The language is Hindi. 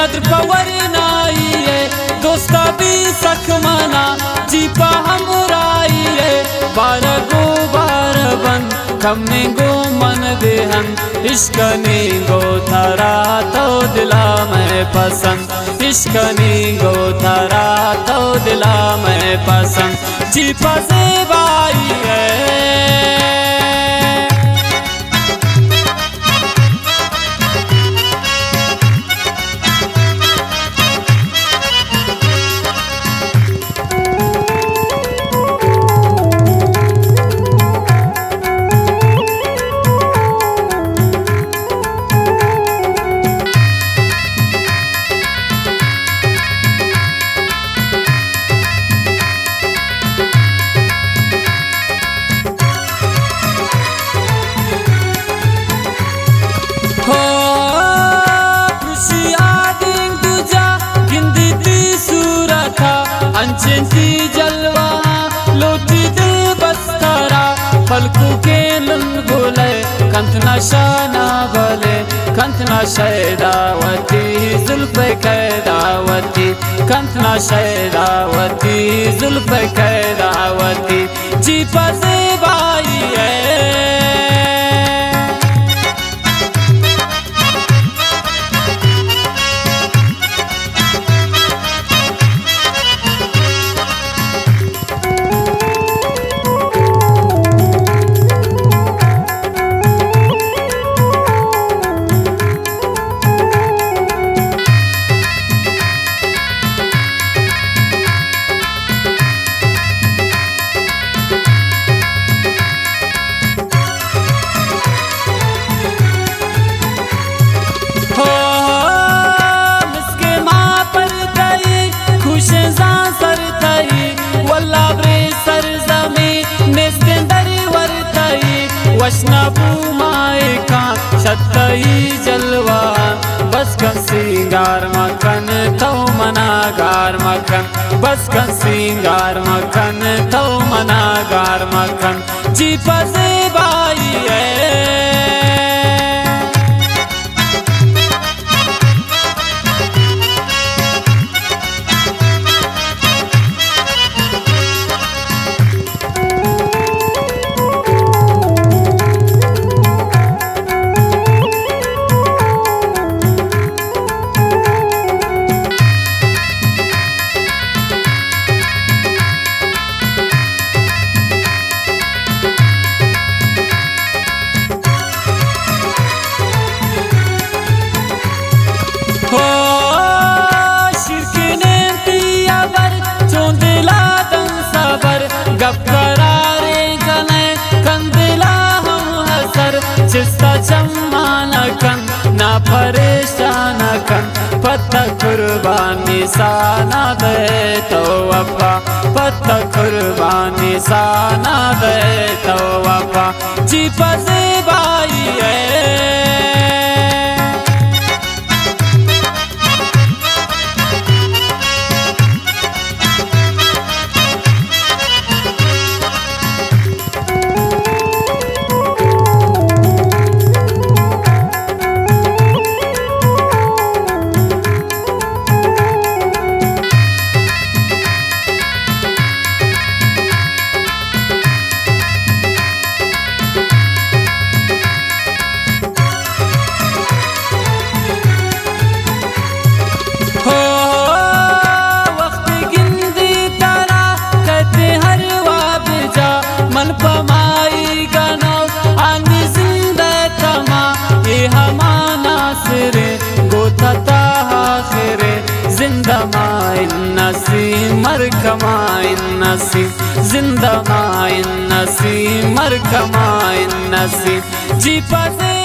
नदर पवर नाई है दोस्ता भी सख मना जीपा हमराई है बार गो बार बन कमे गो मन देहन इश्क नी गो थारा तो दिला मैं पसंद इश्क नी गो थारा तो दिला मैं पसंद जीपा से बाई है अंची जलवा लोटी दिल बस्तरा पलकू के लन बोले कंथना शाना भले कंथना शैदावती जुल्फ कैदावती कंथना शैदावती जुल्फ कैदावती जीपा से बाई है वशना बुमाए का छतई जलवा बस का सिंगार मखन तो मनागार मखन बस का सिंगार मखन तो मनागार मखन जीपा से बाई है जिसका चम्मान कन ना परेशान कन पत्ता कुर्बानी साना दे तो वफा पत्ता कुर्बानी साना दे तो वफा जीपा से बाई है पमाई गनो आनी जिंदा तमा ये हमाना सिरे गोता आखिरे जिंदा माइन नसी मर कमाइन नसी जिंदा माइन नसी मर कमाइन नसी जीपा से